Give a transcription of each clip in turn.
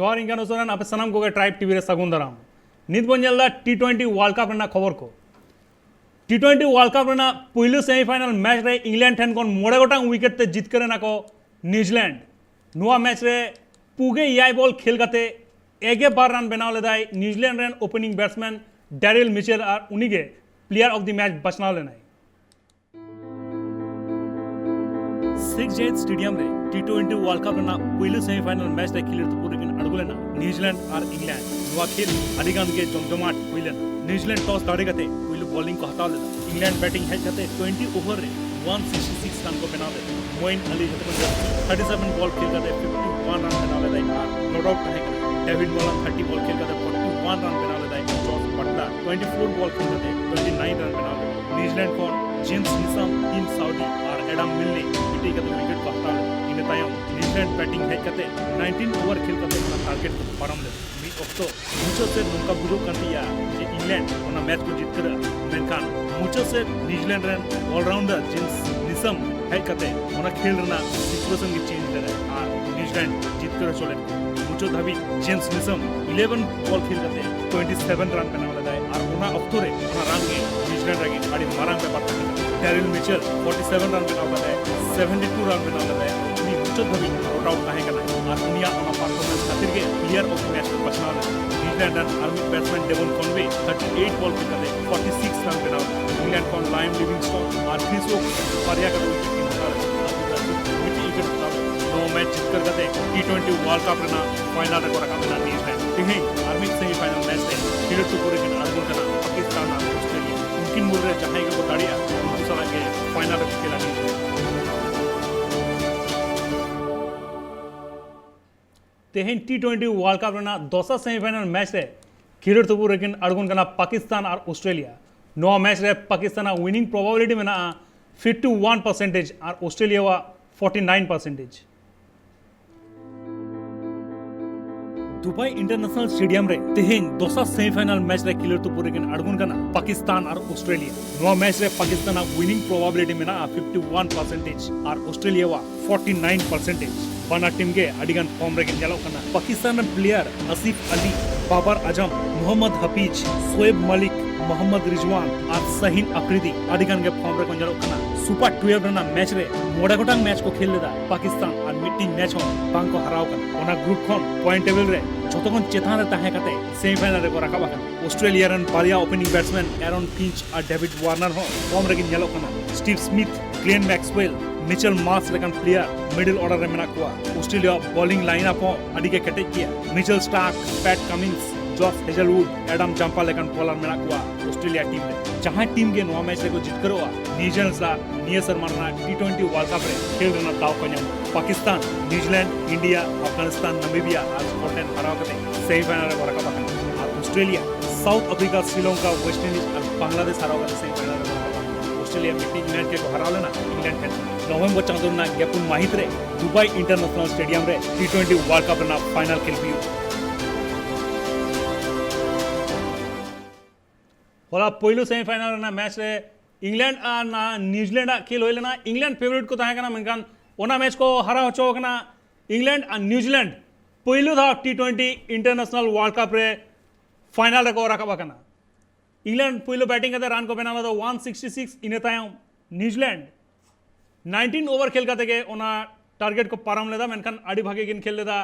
जोहार इंगान उसरन आपे सनम को ट्राइब टीवी रे सगुन दाराम नित बन जल्दा T20 वर्ल्ड कप रेना खबर को T20 वर्ल्ड कप रेना पहिलो सेमीफाइनल मैच रे इंग्लैंड ठेन कोन मोड़े गोटांग विकेट ते जित करे ना को न्यूजीलैंड नुआ मैच रे पुगे याई बॉल खेल काते 11 बार रन बनाव लेदाय न्यूजीलैंड Zealand opening batsman Daryl Mitchell और उनिगे प्लेयर ऑफ द मैच बचनाव लेनाय सिक्स जेट स्टेडियम रे T20 वर्ल्ड कप रेना पहिलो सेमीफाइनल मैच रे खेलिर तो पूरे किन अडगुलेना न्यूजीलैंड और इंग्लैंड नुआ खेल अडिगान के जमजमाट हुइलेना न्यूजीलैंड टॉस दाड़े कते पहिलो बॉलिंग को हटाव लेदा इंग्लैंड बैटिंग हेड कते 20 ओवर रे 166 रन को बनाव लेदा मोइन अली हतमन 37 बॉल खेल कते 51 रन बनाव लेदा नॉट आउट है डेविड मॉलन 30 बॉल खेल कते 41 रन बनाव लेदा जॉर्ज बटलर 24 बॉल खेल कते 29 रन बनाव लेदा न्यूजीलैंड को जेम्स निसम इन सऊदी और एडम मिलने मिटी कते विकेट को हटाव इन तायम न्यूजीलैंड बैटिंग हेड कते 19 ओवर खेल कते टारगेट को पारम ले मी ऑक्टो मुचो से नोंका बुजो कंतिया जे इंग्लैंड ओना मैच को जीत कर मेनखान मुचो से न्यूजीलैंड रन ऑलराउंडर जेम्स निसम हेड कते ओना खेल रना सिचुएशन की चेंज करे और न्यूजीलैंड जीत कर चले मुचो धाबी जेम्स निसम 11 बॉल खेल कते 27 रन बना लेदा और ओना ऑक्टो रे ओना रन के न्यूजीलैंड रे आड़ी मारांग पे बात डैरिल मिचेल 47 रन बना लेदा 72 रन बना लेदा मी मुचो धाबी आउट आउट काहे कना और दुनिया ओना परफॉर्मेंस खातिर के प्लेयर ऑफ द मैच को बचना न्यूजीलैंड रन आर्मी बैट्समैन डेवन कॉनवे 38 बॉल खेल कते 46 रन बना इंग्लैंड को लाइम लिविंगस्टोन और क्रिस वोक्स पारिया का नो मैच जीत कर गते T20 World Cup Raina final रे रखा मेना न्यूजीलैंड तिही आर्मी सेमीफाइनल मैच रे खेल तो पूरे दिन आगुन कना पाकिस्तान और ऑस्ट्रेलिया उनकिन मुर रे जहां के बताड़िया उनको सला के फाइनल रे खेला तेहन T20 वर्ल्ड कप रेना दोसा सेमीफाइनल मैच रे खेल तो पूरे दिन आगुन कना पाकिस्तान और ऑस्ट्रेलिया नो मैच रे पाकिस्तान विनिंग प्रोबेबिलिटी मेना 51% और ऑस्ट्रेलिया वा 49%। दुबई इंटरनेशनल स्टेडियम रे तेहेन दोसा सेमीफाइनल मैच रे खेल तो पूरे दिन अड़गुन कना पाकिस्तान और ऑस्ट्रेलिया नो मैच रे पाकिस्तान विनिंग प्रोबेबिलिटी मेना 51% और ऑस्ट्रेलिया वा 49%। बना टीम के अडिगन फॉर्म रे गेलो कना पाकिस्तान प्लेयर आसिफ अली बाबर आजम मोहम्मद हफीज शोएब मलिक मोहम्मद रिजवान और सहीन अफरीदी अडिगन के फॉर्म रे गेलो कना सुपर 12 रना मैच रे मोड़ा गोटांग मैच को खेल लेदा पाकिस्तान और मिट्टी मैच हो बांग को हराव कना ओना ग्रुप खन पॉइंट टेबल रे जतखन चेतान रे ताहे कते सेमीफाइनल रे को राखा कना Australia run Pariya opening batsman Aaron Finch और डेविड वार्नर हो फॉर्म रे गेलो कना Steve Smith Glenn Maxwell Mitchell Marsh लेकन प्लेयर मिडिल ऑर्डर रे मेना को ऑस्ट्रेलिया बॉलिंग लाइनअप हो अडी के कटे किया Mitchell Starc Pat Cummins Josh Hazlewood Adam Zampa लेकन बॉलर मेना को ऑस्ट्रेलिया टीम रे जहां टीम के नवा मैच रे को जीत करो न्यूजीलैंड सा नियसर मारना T20 वर्ल्ड कप रे खेल रना दाव को न्याम Pakistan New Zealand India Afghanistan Namibia और स्कॉटलैंड हराव कते सेमीफाइनल रे रखा बाकन और Australia south Africa Sri Lanka West Indies और बांग्लादेश हराव कते सेमीफाइनल रे रखा ऑस्ट्रेलिया में इंग्लैंड के को हराव लेना इंग्लैंड के नवंबर चांदोना गेपुन माहित रे दुबई इंटरनेशनल स्टेडियम रे T20 वर्ल्ड कप रना फाइनल खेल पियो होला पहिलो सेमीफाइनल ना मैच रे इंग्लैंड आ ना न्यूजीलैंड खेल होइले ना इंग्लैंड फेवरेट को ताहे कना मेनकान ओना मैच को हरा होचो कना इंग्लैंड और न्यूजीलैंड पहिलो था T20 इंटरनेशनल वर्ल्ड कप रे फाइनल रे को रखा कना इंग्लैंड पहिलो बैटिंग करते रन को बनाला तो 166 इने तायम न्यूजीलैंड 19 ओवर खेल करते के ओना टारगेट को पारम लेदा मेनकान आड़ी भागे गिन खेल लेदा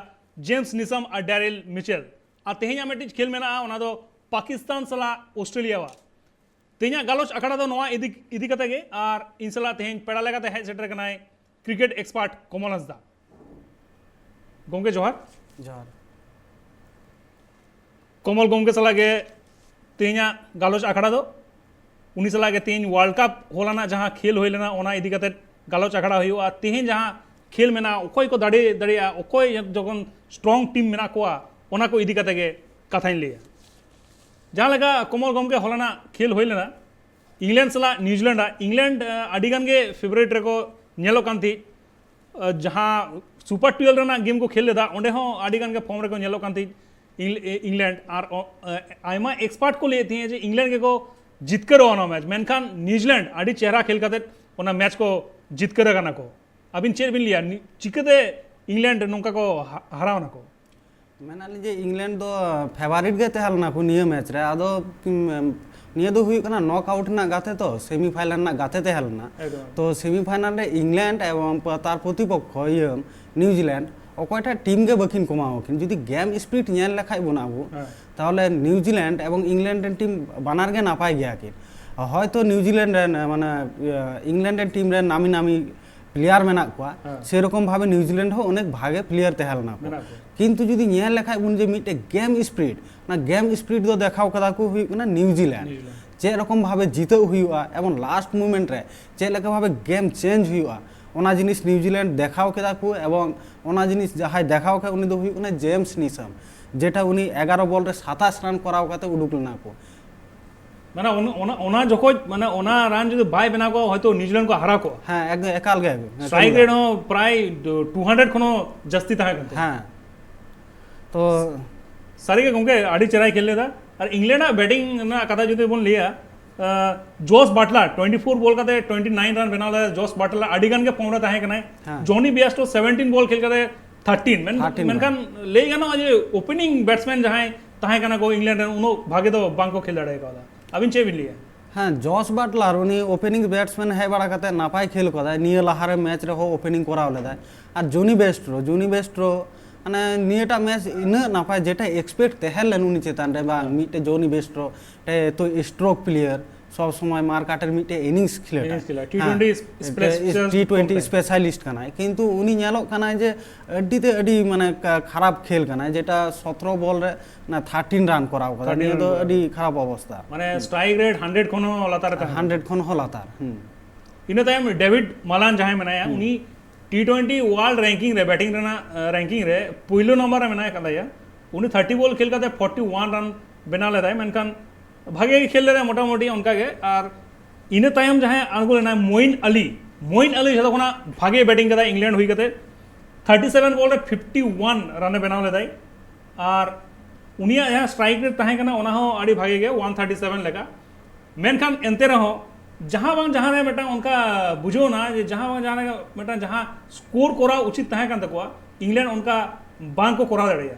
जेम्स निसम और डैरिल मिचेल आ तेहेኛ मैच खेल मेना ओना दो पाकिस्तान सला ऑस्ट्रेलिया वा तेहेኛ गालोच अखाड़ा दो नवा इदी कते के और इन सला तेहेñ पेड़ा लेगाते हेड सेटर कनाय क्रिकेट एक्सपर्ट कमल हंसदा गोंगे जोहार जोहार कमल गोंगे सला के तेहेኛ गालोच अखाड़ा दो उनी सला के तेहेñ वर्ल्ड कप होलाना जहां खेल होइलेना ओना इदी कते गालोच अखाड़ा हुआ तेहेñ जहां खेल मेना ओकोय को दाड़े दाड़िया ओकोय जखन स्ट्रॉन्ग टीम मेना कोआ ओना को इदी कते के कथाइन लिया जहाँ लगा कमल गम के होलाना खेल होइले ना इंग्लैंड सला न्यूजीलैंड इंग्लैंड अडिगान के फेवरेट रे को नेलो कान थी जहाँ सुपर 12 रना गेम को खेल लेदा ओंडे हो अडिगान के फॉर्म रे को नेलो कान थी इंग्लैंड और आयमा एक्सपर्ट को लेती हैं जे इंग्लैंड के को जीत कर ओना मैच मेनखान न्यूजीलैंड अडी चेहरा खेल काते ओना मैच को जीत कर गाना को अबिन चेर बिन लिया चिकते इंग्लैंड नोंका को हराव ना को ᱢᱮᱱᱟᱞᱤᱧ ᱡᱮ ᱤᱝᱞᱮন্ᱰ ᱫᱚ ᱯᱷᱮᱵᱟᱨᱤᱴ ᱜᱮ ᱛᱟᱦᱮᱸ ᱞᱮᱱᱟ ᱠᱚ ᱱᱤᱭᱟᱹ ᱢᱮᱪ ᱨᱮ, ᱟᱫᱚ ᱱᱤᱭᱟᱹ ᱫᱚ ᱦᱩᱭᱩᱜ ᱠᱟᱱᱟ ᱱᱚᱠ ᱟᱣᱩᱴ ᱨᱮᱱᱟᱜ ᱜᱟᱛᱮ ᱛᱚ, ᱥᱮᱢᱤফᱟᱭᱱᱟল ᱨᱮᱱᱟᱜ ᱜᱟᱛᱮ ᱛᱟᱦᱮᱸ ᱞᱮᱱᱟ। তো সেমিফাইনাল রে ইংল্যান্ড এবং তার প্রতিপক্ষ নিউজিল্যান্ড অকয়টা টিমকে বাকিন কমাওকিন যদি গেম স্পিরিট নেল লেখাই বোন আবু তাহলে নিউজিল্যান্ড এবং ইংল্যান্ডের টিম বানারগে নাপাই গিয়া কিন হয়তো নিউজিল্যান্ড মানে ইংল্যান্ডের টিম রে নামি নামি প্লেয়ার মেনাক কোয়া সেরকম ভাবে নিউজিল্যান্ড হো অনেক ভাগে প্লেয়ার তেহাল না কিন্তু যদি নেল লেখাই বোন যে মিটে গেম স্পিরিট না গেম স্পিরিট দো দেখাও কাদা কো হুই না নিউজিল্যান্ড যে রকম ভাবে জিতেও হুইয়া এবং লাস্ট মুভমেন্ট রে যে লেখা ভাবে গেম চেঞ্জ হুইয়া ওনা জিনিস নিউজিল্যান্ড দেখাও কেদা কো এবং ওনা জিনিস যাহাই দেখাও কে উনি দো হুই না জেমস নিসাম যেটা উনি 11 বল রে 27 রান করাও কাতে উডুক না কো মানে ওনা যখন মানে ওনা রান যদি বাই বেনা কো হয়তো নিউজিল্যান্ড কো হারা কো হ্যাঁ একদম একাল গে স্ট্রাইক রেট প্রায় 200 খনো জাস্তি তাহে কতে হ্যাঁ তো सारी के गंगे आड़ी चराई खेल लेता और इंग्लैंड बैटिंग ना कथा जो बोल लिया जोस बाटलर 24 बॉल का 29 रन बना ला जोस बाटलर आड़ीगन के पौड़ा ताहे कनाय जॉनी बेस्टो 17 बॉल खेल करे 13 मेनकान ले गना आज ओपनिंग बैट्समैन जहां ताहे कना को इंग्लैंड उनो भागे तो बांग को खेल लड़ेगा अबिन चे बिन लिया হ্যাঁ জস বাটলার উনি ওপেনিং ব্যাটসম্যান হয়ে বাড়া কাতে নাপাই খেল কদায় নিয়ে লাহারে ম্যাচ রে হো ওপেনিং করা হলে দেয় আর জনি বেস্ট্রো মানে নিয়েটা ম্যাচ ইনা নাপায় যেটা এক্সপেক্ট তেহেলেন উনি চেতান রে বা মিটে জনি বেস্ট্রো তো স্ট্রোক প্লেয়ার সব সময় মার্কাটের মিটে ইনিংস খেলে টি20 স্পেশালিস্ট কানায় কিন্তু উনি নেলক কানায় যে আডিতে আডি মানে খারাপ খেল কানায় যেটা 17 বল রে না 13 রান করাও কথা নিয়ে তো আডি খারাপ অবস্থা মানে স্ট্রাইক রেট 100 কোন লাতার 100 কোন লাতার ইনে টাইম ডেভিড মালান যাহে মনায়া উনি T20 वर्ल्ड रैंकिंग रे बैटिंग रेना रैंकिंग रे पहिलो नंबर में ना कदा या उन्हें 30 बॉल खेल का 41 रन बना लेता है मेनकान भागे खेल ले रहे मोटा मोटी उनका के और इन्हें टाइम जहाँ आगो लेना मोइन अली जब कोना भागे बैटिंग करता इंग्लैंड हुई करते 37 बॉल रे 51 रन बना लेता है और उन्हीं यहाँ स्ट्राइक रेट ताहे कना उना हो आड़ी भागे गए 137 लेका मेनकान एंते रहो जहाँ बांग जहाँ रे बेटा उनका बुझो ना जहाँ बांग जहाँ बेटा जहाँ स्कोर कोरा उचित तहे कान तकवा इंग्लैंड उनका बांग को कोरा दड़े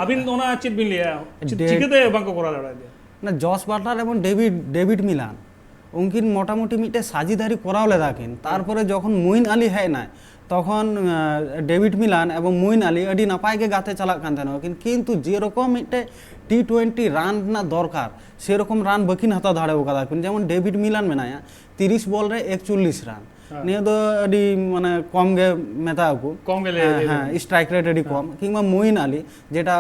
अबिन दोना चित बिन लिया चिकते बांग को कोरा दड़ा दिया ना जॉस बाटलर এবং ডেভিড মিলান উনকিন মোটামুটি মিটে সাজিদারি করাও লেদা কিন তারপরে যখন মুইন আলী হয় না তখন ডেভিড মিলান এবং মুইন আলী আডি নাপাইকে গাতে চালাক কান থানো কিন্তু যেরকম মিটে টি20 রান না দরকার সেরকম রান বকিন হাতা ধাড়েও কাদা যেমন ডেভিড মিলান মেনায়া 30 বল রে 41 রান নিয়ে তো আডি মানে কম গে মেতাকু কম গেলে হ্যাঁ স্ট্রাইক রেট আডি কম কিংবা মুইন আলী যেটা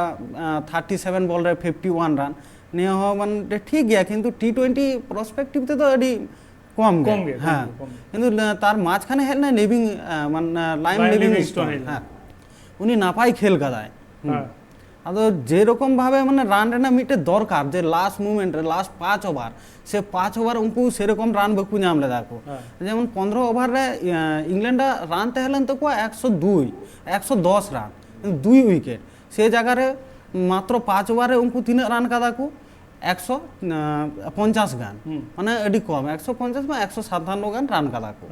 37 বল রে 51 রান নিয়ে হ মানে ঠিক গিয়া কিন্তু টি20 প্রসপেক্টিভতে তো আডি কম গে হ্যাঁ কিন্তু তার মাঝখানে হেল না লিভিং মানে লাইম লিভিংস্টোন হ্যাঁ উনি নাপাই খেল কাদায় আদো যেরকম ভাবে মানে রান রেনা মিটে দরকার যে লাস্ট মুভমেন্ট রে লাস্ট 5 ওভার সে 5 ওভার উনকু সেরকম রান বকু নামলে দেখো যেমন 15 ওভার রে ইংল্যান্ড রান তেহলেন তো কো 110 রান 2 উইকেট সে জায়গায় মাত্র 5 ওভারে উনকু 3 রান কাদাকু 150 গান মানে এডি কম 150 বা 157 গান রান কাদাকু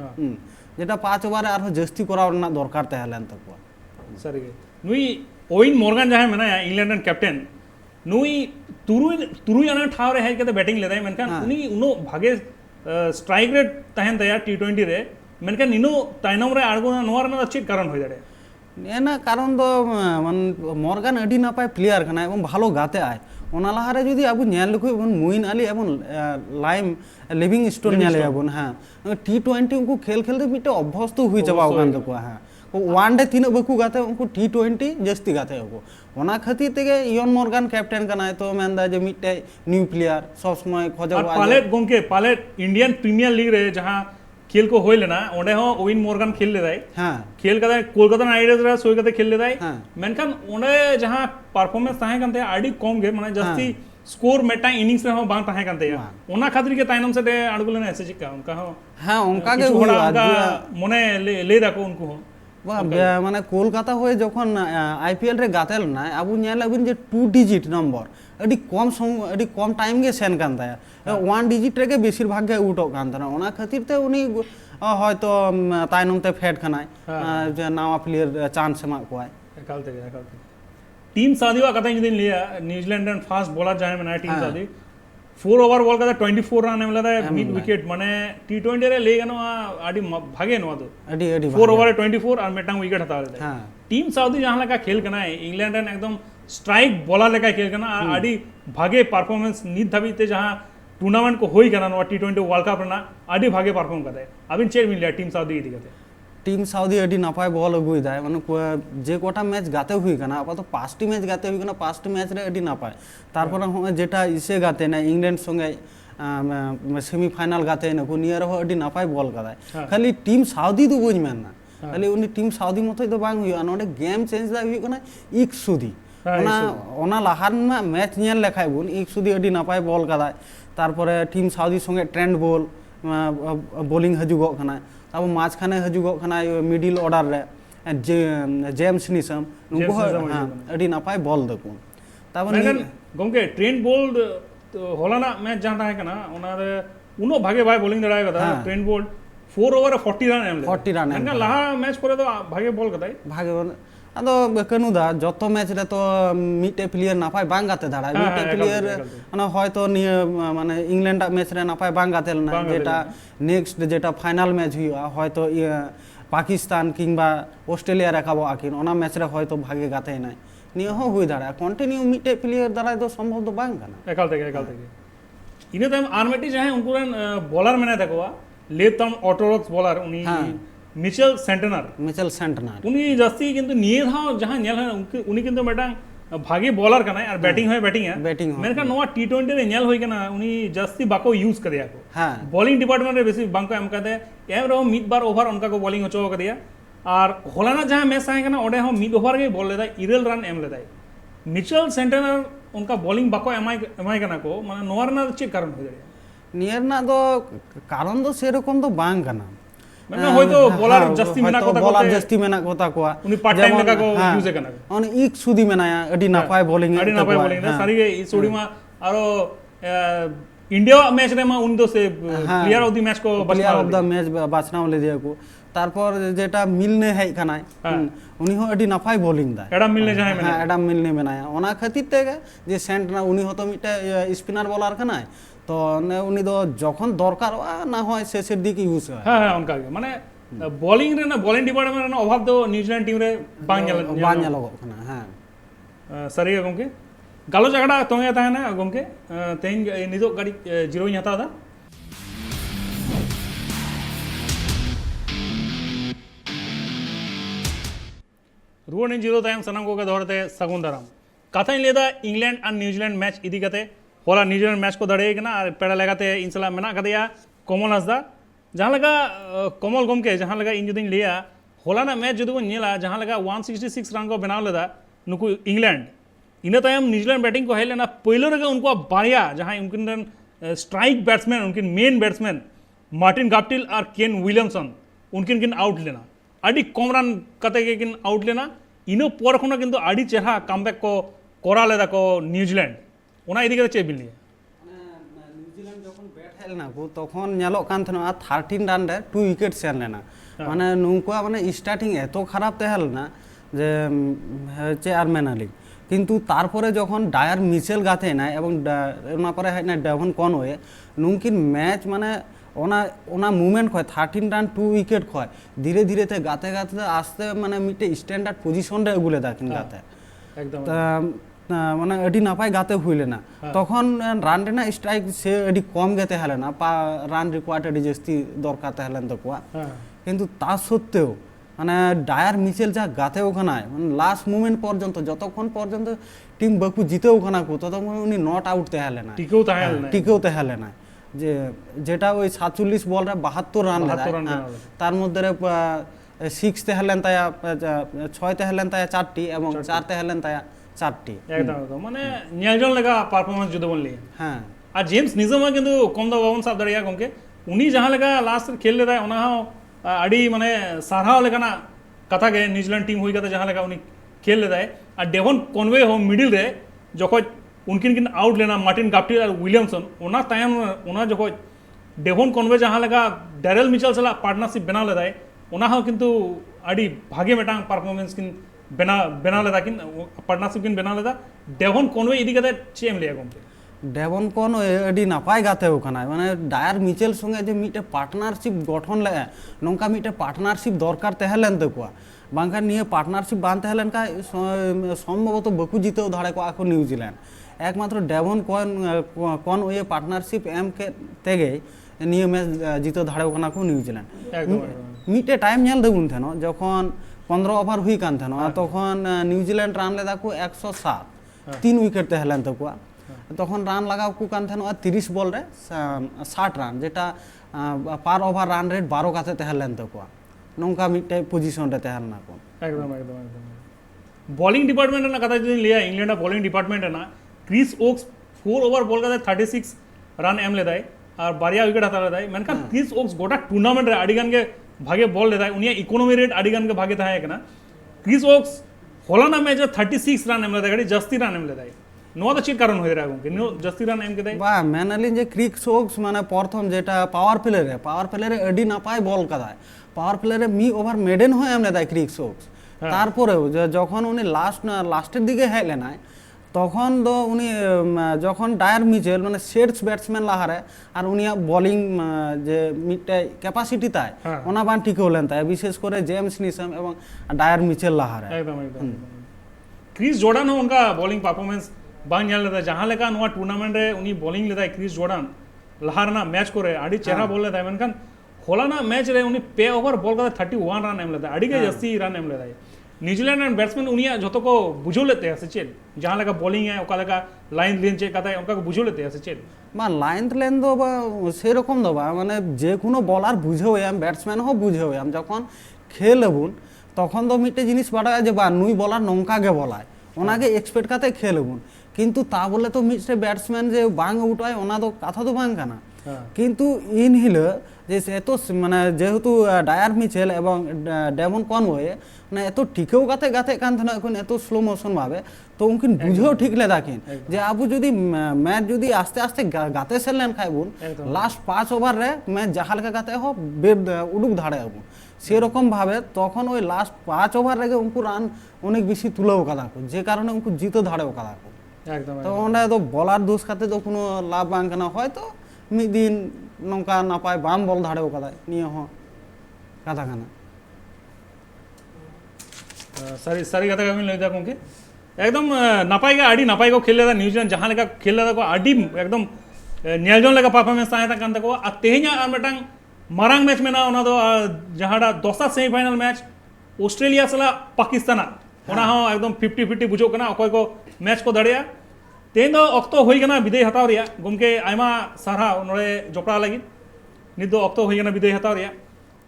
যেটা 5 ওভারে আর জাস্তি করার না দরকার তেহলেন তো কো সরি নুই ओइन मॉर्गन जहाँ मैंने इंग्लैंड कैप्टन नुई तुरुई अना ठाव रे है के बैटिंग लेता है मेनकान उनी उनो भागे स्ट्राइक रेट तहन तैयार टी20 रे मेनकान इनो ताइनम रे आड़गो नोर ना अच्छी कारण हो जाए ना कारण तो मान मॉर्गन अडी ना पाए प्लेयर कना এবং ভালো গাতে আয় ওনা লাহারে যদি আবু নেল লুকু এবং মুইন আলী এবং লাইম লিভিংস্টোন নেলে আবুন হ্যাঁ টি20 উনকু খেল খেলতে মিটে অভ্যস্ত হই যাবাও গান তো হ্যাঁ ওয়ানডে তিন বকু গাতে উনকু टी20 जस्ती गाते होगो ओना खातिर तेगे इयन मॉर्गन कैप्टन कनाय तो मेंदा जे मिटे न्यू प्लेयर सब समय खोजो पालेट इंडियन प्रीमियर लीग रे जहां खेल को होइले ना ओंडे हो ओइन मॉर्गन खेल ले दाई हां खेल कदा कोलकाता नाइट राइडर्स रा सोई कते खेल ले दाई मेनखान ओंडे जहां परफॉर्मेंस ताहे कंते आडी कम गे माने जस्ती स्कोर मेटा इनिंग्स रे हो बांग ताहे कंते या ओना खातिर के ताइनम से दे आडगुले ना ऐसे चिका उनका हो हां उनका के हुआ मने ले दाको उनको हो মানে কলকাতা হয়ে যখন আইপিএল রে গাতেল না আবু নেল আবিন যে 2 ডিজিট নম্বর এডি কম টাইম গে সেন কান তায়া 1 ডিজিট রেগে বেশির ভাগ গে উঠো কান তানা ওনা খাতির তে উনি হয়তো তাইনম তে ফেড খানায় যে নাওয়া প্লেয়ার চান্স মা কোয় একাল থেকে टीम साउदी वा कथा जुदी लिया न्यूजीलैंड एंड फास्ट बॉलर जहां में टीम साउदी 4 ओवर बॉल का 24 रन एम लदा मिड विकेट माने टी20 रे ले गनो आडी भागे नो तो अडी अडी 4 ओवर 24 और मेटांग विकेट हता ले हां टीम साउदी जहां लगा खेल कना है इंग्लैंड एंड एकदम स्ट्राइक बॉलर लेका खेल कना आडी भागे परफॉर्मेंस नित धाबीते जहां टूर्नामेंट को होई कना नो टी20 वर्ल्ड कप रना आडी भागे परफॉर्म करते अबिन चेक मिल टीम साउदी इदी करते टीम साउदी अडी नापाय बॉल अगुई दाय माने जे कोटा मैच गाते हुई कना आपातत 5टी मैच गाते हुई कना 5टी मैच रे अडी नापाय तारपर हम जेटा इसे गाते ना इंग्लैंड संगे सेमीफाइनल गाते ना को नियर हो अडी नापाय बॉल कदाय खाली टीम साउदी दो बुझ मेना खाली उनी टीम साउदी मतो दो बांग हुई नोडे गेम चेंज दा हुई कना एक सुदी ओना लाहान मा मैच नेल लेखाय बुन एक सुदी अडी नापाय बॉल कदाय तारपरे टीम साउदी संगे ट्रेंड बॉल बॉलिंग हजुगो कना अब माझखाने हजुगो कना मिडिल ऑर्डर रे जेम्स निसम नुको अडी नापाय बॉल दको तब गमके ट्रेंड बोल्ड होलाना मैच जहां है कना ओना रे उनो भागे भाई बॉलिंग दड़ाय कदा ट्रेंड बोल्ड 4 ओवर 40 रन एम 40 रन एम लाहा मैच करे तो भागे बॉल कदाय भागे आदो कनुदा जतो मैच रे तो मिटे प्लेयर नापाय बांग गाते दाड़ा मिटे प्लेयर माने हयतो निये माने इंग्लैंड मैच रे नापाय बांग गाते ना जेटा नेक्स्ट जेटा फाइनल मैच हुआ हयतो पाकिस्तान किंबा ऑस्ट्रेलिया राखाबो आकिन ओना मैच रे हयतो भागे गाते ना निये हो हुई दाड़ा कंटिन्यू मिटे प्लेयर दाड़ा तो संभव तो बांग गाना एकाल तक इने टाइम आर्मेटी चाहे उनको बॉलर मेने देखवा लेफ्ट आर्म ऑर्थोडॉक्स बॉलर उनी मिचेल सेंटनर उनी जास्ती किंतु निये था जहां नेल है उनी किंतु मेटा भागे बॉलर कना और बैटिंग है मेनका नोवा टी20 रे नेल होय कना उनी जास्ती बाको यूज कर दिया को हां बॉलिंग डिपार्टमेंट रे बेसी बांको एम कदे एम रो मिड बार ओवर उनका को बॉलिंग होचो कर दिया और होलाना जहां मैच आए कना ओडे हम मिड ओवर के बॉल लेदा 11 रन एम लेदा मिचेल सेंटनर उनका बॉलिंग बाको एमआई कना को माने नोवा ना चे कारण हो जाय नियर ना दो कारण दो सेरकम तो बांग कना মানে হয়তো বলার জাস্তি মেনা কথা বলার জাস্তি মেনা কথা কোয়া উনি পার্ট টাইম লেকা কো ইউজ কানা অন এক সুদি মেনায়া এডি নাপায় বোলিং না সারি এই সোডিমা আরো ইন্ডিয়া ম্যাচ রে মা উন দো সে প্লেয়ার অফ দি ম্যাচ কো প্লেয়ার অফ দা ম্যাচ বাছনা ले दिया को তারপর যেটা মিলনে है খানায় উনি হো এডি নাপায় বোলিং দা এডাম মিলনে জানে মেনা এডাম মিলনে মেনায়া ওনা খাতির থেকে যে সেন্ট না উনি হতো মিটা স্পিনার বলার খানায় তো উনি তো যখন দরকার না হয় শেষের দিকে ইউজ হয় হ্যাঁ হ্যাঁ উনকা মানে বোলিং রে না বোলিং ডিপার্টমেন্ট রে না অভাব তো নিউজিল্যান্ড টিম রে বাঞ্জাল গনা হ্যাঁ সরি গমকে গালো জায়গাটা তোঙ্গে তা না গমকে তেইন নিদো গাড়ি zero Hota the Ruwan in zero तायम सनम को के दौड़ते सगुंदरम कथा लेदा इंग्लैंड और न्यूजीलैंड मैच इदी कते होला न्यूजीलैंड मैच को दड़े ना पेड़ा लगाते इनसला मेना कदिया कोमल हसदा जहां लगा कोमल गमके जहां लगा इन जुदिन लिया होला ना मैच जुदु नेला जहां लगा 166 रन को बनाव लेदा नुकु इंग्लैंड इने तायम न्यूजीलैंड बैटिंग को हेलेना पहिलो रे उनको बारिया जहां उनकिन स्ट्राइक बैट्समैन उनकिन मेन बैट्समैन मार्टिन गाप्टिल और केन विलियमसन उनकिन आउट लेना आड़ी कम रन कते के किन आउट लेना इनो पर खना किंतु आड़ी चेहरा कमबैक को करा लेदा को न्यूजीलैंड ओना इदी के चे बिलनी न्यूजीलैंड जखन बैट हेल ना को तखन नेलो कान थना 13 रन रे 2 विकेट सेन लेना माने नुकुआ माने स्टार्टिंग एतो खराब ते हेल ना जे चेयरमैन आली किंतु तारपरे जखन डायर मिचेल गाते ना एवं ओना परे है ना डेवन कनवे नुकिन मैच माने ओना मूवमेंट खय 13 रन 2 विकेट खय धीरे धीरे ते गाते गाते आस्ते माने मिटे स्टैंडार्ड पोजीशन रे गुले दाकिन गाते एकदम माने अडी नापाय गाते हुइले ना तखन रान रेना स्ट्राइक से अडी कम गेते हले ना रान रिक्वायर्ड अडी जस्ती दरकार ते हलेन तकुआ किंतु ता सत्त्वेও মানে ডায়ার মিচেল যা গাতে ওখানে মানে লাস্ট মুভমেন্ট পর্যন্ত যতক্ষণ পর্যন্ত টিম বাকু জিতে ওখানে ততক্ষণ উনি নট আউট তে হলে না টিকেও তে হলে না যে যেটা ওই 47 বল রে 72 রান তার মধ্যে 6 তে হলেন তাই 6 তে হলেন তাই 4টি এবং 4 তে হলেন তাই 4টি একদম মানে নিয়াজন লাগা পারফরম্যান্স যদি বললি হ্যাঁ আর জেমস নিজমা কিন্তু কম দা বাবন সাহেব দাঁড়িয়া গমকে উনি যাহা লাগা লাস্ট খেল लेदा ओना आड़ी माने सारहाव लेकाना कथा के न्यूजीलैंड टीम हुई कते जहां लगा उनी खेल लेदा है और डेवन कॉनवे हो मिडिल रे जखो उनकिन आउट लेना मार्टिन गाप्टिल और विलियमसन ओना टाइम ओना जखो डेवन कॉनवे जहां लगा डैरेल मिचेल सला पार्टनरशिप बना लेदा है ओना हो किंतु आड़ी भागे मेटांग परफॉर्मेंस किन बेना लेदा किन पार्टनरशिप किन बेना लेदा डेवन कॉनवे इदी कते चेम लिया गमके डेवन कौन अड़ी नापाय गाते माने डायर मिचेल संगे जे मिटे पार्टनारशिप गठन ले नौका मिटे पार्टनारशिप दरकार तहलेन तकुआ बांखान निये पार्टनारशिप बान तहलेन का सम्भवत बकु जीतेও धाड़े को न्यूजीलैंड एकमात्र डेवन कौन ये पार्टनारशिप एम के तेगे निये मैच जीतेও धाड़े को न्यूजीलैंड मिटे टाइम नेल देबुन थेनो जखन 15 ओवर हुई कान थेनो तखन न्यूजीलैंड रान लेदा को 107 3 विकेट तहलेन तकुआ तखन रान लगाव को कान थेनो 30 बॉल रे 60 रान जेटा पर ओवर रान रेट 12 काते तहलेन तकुआ नौका मिटे पोजीशन रे तहलना को एकदम एकदम एकदम बॉलिंग डिपार्टमेंट ना कथा जदि लिया इंग्लैंड बॉलिंग डिपार्टमेंट ना क्रिस ओक्स 4 ओवर बॉल का 36 रन एम लेदाय और बारिया विकेट हता लेदाय मेनका क्रिस ओक्स गोटा टूर्नामेंट रे आडिगन के भागे बॉल लेदाय उनिया इकोनॉमी रेट आडिगन के भागे थाहे कना क्रिस ओक्स होलाना मैच 36 रन एम लेदाय गाड़ी जस्ती रन एम लेदाय नो तो चीज कारण होय रे गंके नो जस्ती रन एम केदाय बा मेनली जे क्रिस ओक्स माने प्रथम जेटा पावर प्ले रे अडी नापाय बॉल कदाय पावर प्ले रे मी ओवर मेडन हो एम लेदाय क्रिस ओक्स तारपरेও যখন উনি লাস্টের দিকে হেলে নাই তখন তো উনি যখন ডায়ার মিচেল মানে সেটস ব্যাটসম্যান লাহারে আর উনি বোলিং যে মিটে ক্যাপাসিটি তাই ওনা বান ঠিক হলেন তাই বিশেষ করে জেমস নিসাম এবং ডায়ার মিচেল লাহারে एकदम एकदम क्रिस जॉर्डन हो उनका बॉलिंग परफॉर्मेंस बांग नेल लेदा जहां लेका नुआ टूर्नामेंट रे उनी बॉलिंग लेदा क्रिस जॉर्डन लहारना मैच करे आडी चेहरा बोल लेदा मेनकन होलाना मैच रे उनी पे ओवर बॉल का 31 रन एम लेदा आडी के जस्ती रन एम लेदा न्यूजीलैंड एंड बैट्समैन उनिया जतो को बुझो लेते हैं सचिन जहां लगा बॉलिंग है ओका लगा लाइन लेन चेक करता है उनका बुझो लेते हैं सचिन বা লাইন লেন দো বা সেরকম দো বা মানে যে কোনো বলার বুঝেও আম ব্যাটসম্যান হো বুঝেও আম যখন খেলবুন তখন তো মিটে জিনিস বাড়ায় যে বা নুই বলার নঙ্কাগে বলায় ওনাকে এক্সপেক্ট কাতে খেলবুন কিন্তু তা বলে তো মিটে ব্যাটসম্যান যে বাং উঠায় ওনা তো কথা তো বাং কানা কিন্তু ইন হিলে যে এত মানে যেহেতু ডায়ার মিচেল এবং ডেভন কনওয়ে মানে এত টিকেও গাতে গাতে কান থানা এখন এত স্লো মোশন ভাবে তো উনকিন বুঝেও ঠিক লে দেখেন যে আপু যদি ম্যাচ যদি আস্তে আস্তে গাতে সেলেন খাইবুন লাস্ট 5 ওভার রে ম্যাচ জাহালকা গাতে হো উডুক ধাড়ে হবো সেরকম ভাবে তখন ওই লাস্ট 5 ওভার রেগে উনকু রান অনেক বেশি তুলেও কাদাকো যে কারণে উনকু জিতে ধাড়েও কাদাকো একদম তো ওনা তো বলার দোষ খাতে তো কোনো লাভ বাঙ্কানা হয়তো मिद दिन नौका नापाय बाम बॉल धाड़े कदा निये हो कथा खाना सारी सारी कथा कमी लइदा कोंके एकदम नापाय का आडी नापाय को खेल लेदा न्यूजीलैंड जहां लेका खेल लेदा को आडी एकदम न्यालजन लेका परफॉर्मेंस ताहे ता कांता को आ तेहኛ आर मेटांग मारांग मैच में ना ओना दो जहाडा दोसा सेमीफाइनल मैच ऑस्ट्रेलिया सला पाकिस्तान ओना हो एकदम 50-50 बुझो कना अकोय को मैच को दड़िया तेन दो अक्तो होई गना विदाय हताव रिया गमके आयमा सारा नोड़े जपड़ा लगी नित दो अक्तो होई गना विदाय हताव रिया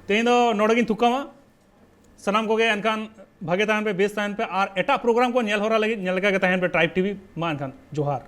तेन दो नोड़गिन थुकामा सनाम को गे अनकान भागे ताहन पे बेस ताहन पे और एटा प्रोग्राम को नेल होरा लगी नेल लगा के ताहन पे ट्राइब टीवी मा अनकान जोहार।